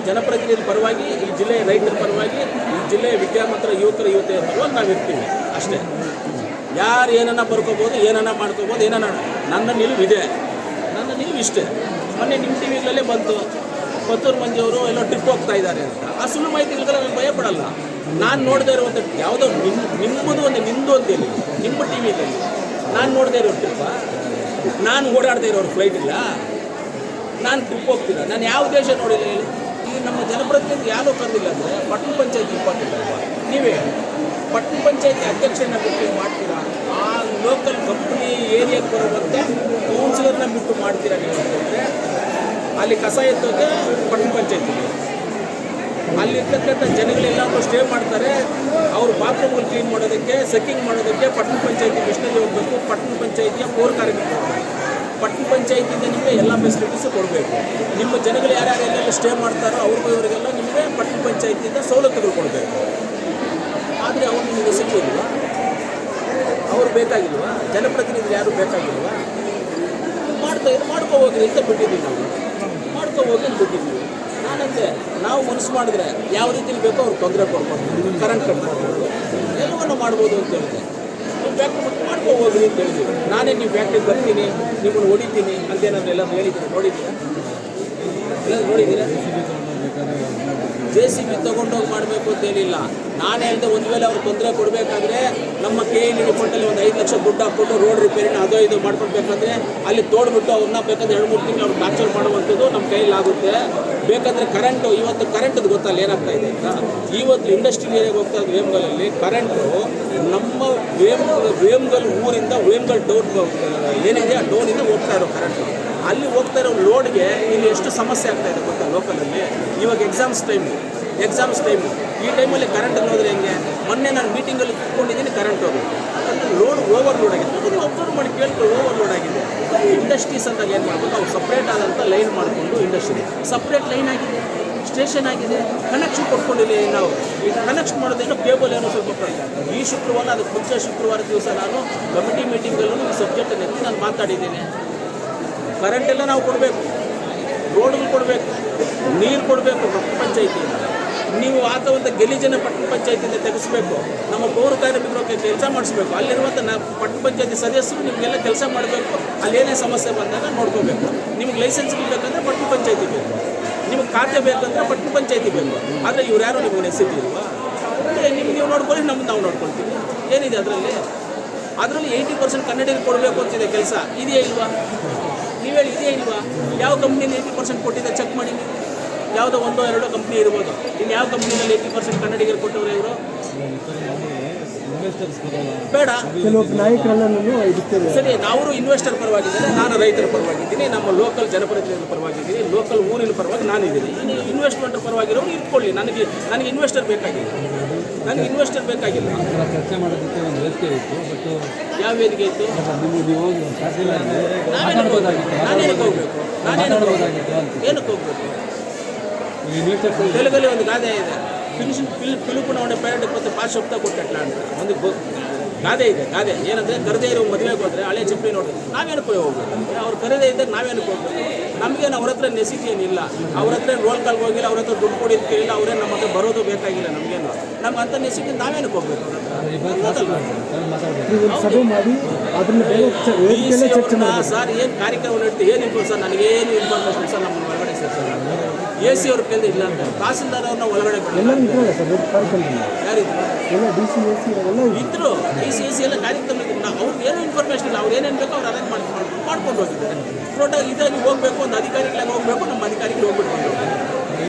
ಜನಪ್ರತಿನಿಧಿ ಪರವಾಗಿ, ಈ ಜಿಲ್ಲೆಯ ರೈತರ ಪರವಾಗಿ, ಈ ಜಿಲ್ಲೆಯ ವಿದ್ಯಾವಂತರ ಯುವಕರ ಯುವತಿಯರ ಪರವಾಗಿ ನಾವು ಇರ್ತೀವಿ ಅಷ್ಟೇ. ಯಾರು ಏನನ್ನ ಬರ್ಕೋಬೋದು, ಏನನ್ನ ಮಾಡ್ಕೋಬೋದು, ಏನನ್ನ ನನ್ನ ನಿಲುವಿದೆ, ನನ್ನ ನಿಲುವು ಇಷ್ಟೇ. ಮೊನ್ನೆ ನಿಮ್ಮ ಟಿ ವಿಗಳಲ್ಲೇ ಬಂತು, ಪತ್ತೂರು ಮಂಜಿಯವರು ಎಲ್ಲೋ ಟ್ರಿಪ್ ಹೋಗ್ತಾ ಇದ್ದಾರೆ ಅಂತ. ಆ ಸುಳ್ಳು ಮಾಹಿತಿಗಳಿಗೆಲ್ಲ ನಾನು ಭಯಪಡಲ್ಲ. ನಾನು ನೋಡದೇ ಇರುವಂಥ ಯಾವುದೋ ನಿಮ್ಮದು ಒಂದು ನಿಮ್ಮದು ಅಂತೇಳಿ ನಿಮ್ಮ ಟಿ ವಿಯಲ್ಲಿ ನಾನು ನೋಡದೇ ಇರೋ ಟ್ರಿಪ್ಪ, ನಾನು ಓಡಾಡದೇ ಇರೋರು ಫ್ಲೈಟ್ ಇಲ್ಲ, ನಾನು ಟ್ರಿಪ್ ಹೋಗ್ತೀರ, ನಾನು ಯಾವ ದೇಶ ನೋಡಿಲ್ಲ ಹೇಳಿ. ಈಗ ನಮ್ಮ ಜನಪ್ರತಿನಿಧಿ ಯಾರೂ ಕರೆದಿಲ್ಲ ಅಂದರೆ ಪಟ್ಟಣ ಪಂಚಾಯತ್ ಇಂಪಾರ್ಟೆಂಟ್ ಅಲ್ವಾ? ನೀವೇ ಪಟ್ಟಣ ಪಂಚಾಯತಿ ಅಧ್ಯಕ್ಷರನ್ನ ಬಿಟ್ಟು ಮಾಡ್ತೀರಾ? ಆ ಲೋಕಲ್ ಕಂಪ್ನಿ ಏರಿಯಾಕ್ಕೆ ಬರುವಂಥ ಕೌನ್ಸಿಲರ್ನ ಬಿಟ್ಟು ಮಾಡ್ತೀರಾ ನೀವು ಅಂತಂದರೆ ಅಲ್ಲಿ ಕಸ ಎತ್ತೋಕೆ ಪಟ್ಟಣ ಪಂಚಾಯತಿಗೆ, ಅಲ್ಲಿರ್ತಕ್ಕಂಥ ಜನಗಳೆಲ್ಲರೂ ಸ್ಟೇ ಮಾಡ್ತಾರೆ. ಅವರು ಬಾತ್ರೂಮ್ಗಳು ಕ್ಲೀನ್ ಮಾಡೋದಕ್ಕೆ, ಸೆಕ್ಕಿಂಗ್ ಮಾಡೋದಕ್ಕೆ ಪಟ್ಟಣ ಪಂಚಾಯತಿ ಮಿಷನರಿ ಹೋಗಬೇಕು. ಪಟ್ಟಣ ಪಂಚಾಯತಿಯ ಪೌರ ಕಾರ್ಮಿಕರು ಪಟ್ಟಣ ಪಂಚಾಯತಿಯಿಂದ ನಿಮಗೆ ಎಲ್ಲ ಫೆಸಿಲಿಟೀಸು ಕೊಡಬೇಕು. ನಿಮ್ಮ ಜನಗಳು ಯಾರ್ಯಾರು ಎಲ್ಲೆಲ್ಲ ಸ್ಟೇ ಮಾಡ್ತಾರೋ ಅವ್ರಿಗೂ ಇವರಿಗೆಲ್ಲ ನಿಮಗೆ ಪಟ್ಟಣ ಪಂಚಾಯತಿಯಿಂದ ಸವಲತ್ತುಗಳು ಕೊಡಬೇಕು. ಆದರೆ ಅವ್ರು ನಿಮಗೆ ಸಿಕ್ಕಿಲ್ವಾ? ಅವ್ರು ಬೇಕಾಗಿಲ್ವಾ? ಜನಪ್ರತಿನಿಧಿ ಯಾರು ಬೇಕಾಗಿಲ್ವಾ? ಮಾಡ್ಕೊ ಹೋಗ್ರಿ ಅಂತ ಬಿಟ್ಟಿದ್ದೀವಿ, ನಾವು ಮಾಡ್ಕೊ ಹೋಗಿ ಅಂತ ಬಿಟ್ಟಿದ್ದೀವಿ. ನಾನಂತೆ ನಾವು ಮನಸ್ಸು ಮಾಡಿದ್ರೆ ಯಾವ ರೀತಿಲಿ ಬೇಕೋ ಅವ್ರು ತೊಂದರೆ ಕೊಡ್ಬೋದು, ಕರೆಂಟ್ ಕಟ್ ಮಾಡ್ಬೋದು, ಎಲ್ಲವನ್ನು ಮಾಡ್ಬೋದು ಅಂತ ಹೇಳಿದೆ. ನೀವು ಫ್ಯಾಕ್ಟ್ರಿ ಮಾಡ್ಕೊ ಹೋಗ್ರಿ ಅಂತ ಹೇಳಿದ್ವಿ. ನಾನೇ ನೀವು ಫ್ಯಾಕ್ಟ್ರಿಗೆ ಬರ್ತೀನಿ, ನಿಮ್ಮನ್ನು ಹೊಡಿತೀನಿ ಅಂತೇನಾದ್ರು ಎಲ್ಲ ಹೇಳಿದ್ದೀನಿ. ನೋಡಿದ್ದೀರಾ? ಎಲ್ಲ ನೋಡಿದ್ದೀರಾ? JCB ತೊಗೊಂಡೋಗಿ ಮಾಡಬೇಕು ಅಂತ ಹೇಳಿಲ್ಲ. ನಾನು ಹೇಳಿದೆ, ಒಂದು ವೇಳೆ ಅವ್ರು ತೊಂದರೆ ಕೊಡಬೇಕಾದ್ರೆ ನಮ್ಮ KND ರಿಪೋರ್ಟಲ್ಲಿ ಒಂದು 5 ಲಕ್ಷ ದುಡ್ಡು ಹಾಕ್ಬಿಟ್ಟು ರೋಡ್ ರಿಪೇರಿನ ಅದೋ ಇದು ಮಾಡ್ಕೊಡ್ಬೇಕಂದ್ರೆ ಅಲ್ಲಿ ತೋಡ್ಬಿಟ್ಟು ಅವ್ರನ್ನ ಬೇಕಾದ್ರೆ 2-3 ತಿಂಗಳು ಅವ್ರು ಟಾರ್ಚರ್ ಮಾಡುವಂಥದ್ದು ನಮ್ಮ ಕೈಲಾಗುತ್ತೆ. ಬೇಕಾದರೆ ಕರೆಂಟು, ಇವತ್ತು ಕರೆಂಟದು ಗೊತ್ತಲ್ಲ ಏನಾಗ್ತಾ ಇದೆ ಅಂತ. ಇವತ್ತು ಇಂಡಸ್ಟ್ರಿಯಲ್ ಏರಿಯಾಗೆ ಹೋಗ್ತಾ ಇದ್ದು ವೇಮಗಲಲ್ಲಿ ಕರೆಂಟು ನಮ್ಮ ವೇಮಗಲ್ ಊರಿಂದ ವೇಮಗಲ್ ಡೌನ್ ಏನಿದೆ ಆ ಡೌನಿಂದ ಹೋಗ್ತಾ ಇರೋ ಕರೆಂಟು. ಅಲ್ಲಿ ಹೋಗ್ತಾ ಇರೋ ಲೋಡ್ಗೆ ಇಲ್ಲಿ ಎಷ್ಟು ಸಮಸ್ಯೆ ಆಗ್ತಾ ಇದೆ ಗೊತ್ತಾ ಲೋಕಲಲ್ಲಿ. ಇವಾಗ ಎಕ್ಸಾಮ್ಸ್ ಟೈಮು, ಈ ಟೈಮಲ್ಲಿ ಕರೆಂಟ್ ಹೋದರೆ ಹೆಂಗೆ? ಮೊನ್ನೆ ನಾನು ಮೀಟಿಂಗಲ್ಲಿ ಕೂತ್ಕೊಂಡಿದ್ದೀನಿ, ಕರೆಂಟ್ ಹೋಗುತ್ತೆ. ಯಾಕಂದರೆ ಓವರ್ಲೋಡ್ ಆಗಿದೆ. ಅದನ್ನು ಅಬ್ಸರ್ವ್ ಮಾಡಿ ಕೇಳ್ಕೊಂಡು ಓವರ್ಲೋಡ್ ಆಗಿದೆ. ಇಂಡಸ್ಟ್ರೀಸ್ ಅಂದಾಗ ಏನು ಮಾಡಬೇಕು? ಅವ್ರು ಸಪ್ರೇಟ್ ಆದಂಥ ಲೈನ್ ಮಾಡಿಕೊಂಡು ಇಂಡಸ್ಟ್ರಿ ಸಪ್ರೇಟ್ ಲೈನ್ ಆಗಿದೆ, ಸ್ಟೇಷನ್ ಆಗಿದೆ, ಕನೆಕ್ಷನ್ ಕೊಟ್ಕೊಂಡಿಲ್ಲ. ನಾವು ಈಗ ಕನೆಕ್ಷನ್ ಮಾಡೋದೇನೋ ಕೇಬಲ್ ಏನೋ ಸ್ವಲ್ಪ ಈ ಶುಕ್ರವಾರ, ಅದಕ್ಕೆ ಮುಂಚೆ ಶುಕ್ರವಾರ ದಿವಸ ನಾನು ಕಮಿಟಿ ಮೀಟಿಂಗಲ್ಲೂ ಈ ಸಬ್ಜೆಕ್ಟನ್ನು ಎತ್ತಿ ನಾನು ಮಾತಾಡಿದ್ದೀನಿ. ಕರೆಂಟ್ ಎಲ್ಲ ನಾವು ಕೊಡಬೇಕು, ರೋಡ್ಗಳು ಕೊಡಬೇಕು, ನೀರು ಕೊಡಬೇಕು ಪಟ್ಟಣ ಪಂಚಾಯತಿಯಿಂದ. ನೀವು ಹಾಕುವಂಥ ಗಲೀಜನ್ನು ಪಟ್ಟಣ ಪಂಚಾಯತಿಯಿಂದ ತೆಗೆಸಬೇಕು. ನಮ್ಮ ಪೌರ ಕಾರ್ಮಿಕರು ಕೆಲಸ ಮಾಡಿಸ್ಬೇಕು. ಅಲ್ಲಿರುವಂಥ ಪಟ್ಟಣ ಪಂಚಾಯತಿ ಸದಸ್ಯರು ನಿಮಗೆಲ್ಲ ಕೆಲಸ ಮಾಡಬೇಕು. ಅಲ್ಲೇನೇ ಸಮಸ್ಯೆ ಬಂದಾಗ ನೋಡ್ಕೋಬೇಕು. ನಿಮ್ಗೆ ಲೈಸೆನ್ಸ್ ಬೇಕಂದ್ರೆ ಪಟ್ಟಣ ಪಂಚಾಯತಿ ಬೇಕು, ನಿಮ್ಗೆ ಖಾತೆ ಬೇಕಂದ್ರೆ ಪಟ್ಟಣ ಪಂಚಾಯತಿ ಬೇಕು. ಆದರೆ ಇವ್ರು ಯಾರು ನಿಮಗೆ ನೆಸಿಟಿಲ್ವಾ? ನಿಮ್ಗೆ ನೀವು ನೋಡ್ಕೊಳ್ಳಿ, ನಮ್ಗೆ ನಾವು ನೋಡ್ಕೊಳ್ತೀವಿ. ಏನಿದೆ ಅದರಲ್ಲಿ 80% ಕನ್ನಡಿಗರಿಗೆ ಕೊಡಬೇಕು ಅಂತಿದೆ ಕೆಲಸ. ಇದೆಯೇ ಇಲ್ವಾ? ನೀವು ಹೇಳಿ, ಇದೆಯೇ ಇಲ್ವಾ? ಯಾವ ಕಂಪ್ನಿಯಲ್ಲಿ 80% ಕೊಟ್ಟಿದೆ ಚೆಕ್ ಮಾಡಿ. ಯಾವುದೋ 1-2 ಕಂಪ್ನಿ ಇರ್ಬೋದು. ಇನ್ನು ಯಾವ ಕಂಪ್ನಿನಲ್ಲಿ 80% ಕನ್ನಡಿಗರು ಕೊಟ್ಟವ್ರೆ ಇವರು? ಬೇಡ. ಸರಿ, ಅವರು ಇನ್ವೆಸ್ಟರ್ ಪರವಾಗಿದ್ದಾರೆ, ನಾನು ರೈತರ ಪರವಾಗಿದ್ದೀನಿ, ನಮ್ಮ ಲೋಕಲ್ ಜನಪ್ರತಿನಿಧಿ ಪರವಾಗಿದ್ದೀನಿ, ಲೋಕಲ್ ಊರಿನ ಪರವಾಗಿ ನಾನಿದ್ದೀನಿ. ಇನ್ವೆಸ್ಟ್ಮೆಂಟ್ ಪರವಾಗಿರೋರು ಇಟ್ಕೊಳ್ಳಿ. ನನಗೆ ಇನ್ವೆಸ್ಟರ್ ಬೇಕಾಗಿಲ್ಲ, ನನಗೆ ಇನ್ವೆಸ್ಟರ್ ಬೇಕಾಗಿಲ್ಲ. ಚರ್ಚೆ ಮಾಡೋದಕ್ಕೆ ಒಂದು ವೇದಿಕೆ ಇತ್ತು, ಬಟ್ ಯಾವ ವೇದಿಕೆ ಇತ್ತು? ನಾನೇನಕ್ಕೆ ಹೋಗ್ಬೇಕು? ಏನಕ್ಕೆ ಹೋಗ್ಬೇಕು? తెలుగులో ಒಂದು ಗಾದೆ ಇದೆ, పిలుపున ఉండే పేరెంట్ కొత్త పాస్ చెప్తా కొట్టట్లా ಅಂತ ಒಂದು ಗಾದೆ ಇದೆ. ಗಾದೆ ಏನಂದರೆ, ಕರೆದೇ ಇರೋ ಮದುವೆಗೆ ಹೋದರೆ ಹಳೆ ಚಪ್ಪಲಿ ನೋಡಿ ನಾವೇನಕ್ಕೆ ಹೋಗ್ಬೇಕು? ಅವ್ರು ಕರೆದೇ ಇದ್ದಾಗ ನಾವೇನಕ್ಕೆ ಹೋಗ್ಬೇಕು? ನಮಗೇನು ಅವ್ರ ಹತ್ರ ನೆಸಿಟಿ ಏನಿಲ್ಲ, ಅವ್ರ ಹತ್ರ ರೋಲ್ ಕಾಲ್ಗೆ ಹೋಗಿಲ್ಲ, ಅವ್ರ ಹತ್ರ ದುಡ್ಡು ಕೊಡಿದ ಕೇಳಿಲ್ಲ, ಅವರೇ ನಮ್ಮ ಹತ್ರ ಬರೋದು ಬೇಕಾಗಿಲ್ಲ. ನಮಗೇನು ನಮ್ಗೆ ಅಂಥ ನೆಸಿಟಿ ನಾವೇನಕ್ಕೆ ಹೋಗ್ಬೇಕು? ಸರ್ ಏನು ಕಾರ್ಯಕ್ರಮ ನಡೀತಿ, ಏನು ಇನ್ಫೋ ಸರ್? ನನಗೇನು ಇನ್ಫಾರ್ಮೇಷನ್ ಸರ್ ನಮ್ಮ ಒಳಗಡೆ ಸರ್ AC ಅವ್ರ ಕೇಳಿದ್ರೆ ಇಲ್ಲ ಅಂತ, ತಹಸೀಲ್ದಾರ್ ಅವ್ರನ್ನ ಒಳಗಡೆ ಯಾರಿದ್ರು? ಇದ್ರು DC ಎಲ್ಲ ಕಾರ್ಯಕ್ರಮ ಇದ್ರು. ಅವ್ರಿಗೆ ಏನೂ ಇನ್ಫಾರ್ಮೇಷನ್ ಇಲ್ಲ. ಅವ್ರು ಏನೇನು ಬೇಕೋ ಅವ್ರು ಅರೇಂಜ್ ಮಾಡ್ಕೊಂಡು ಹೋಗಿದ್ದಾರೆ. ಟೋಟಲ್ ಇದಾಗಿ ಹೋಗಬೇಕು, ಒಂದು ಅಧಿಕಾರಿಗಳಿಗೆ ಹೋಗಬೇಕು, ನಮ್ಮ ಅಧಿಕಾರಿಗಳು ಹೋಗ್ಬಿಟ್ಟು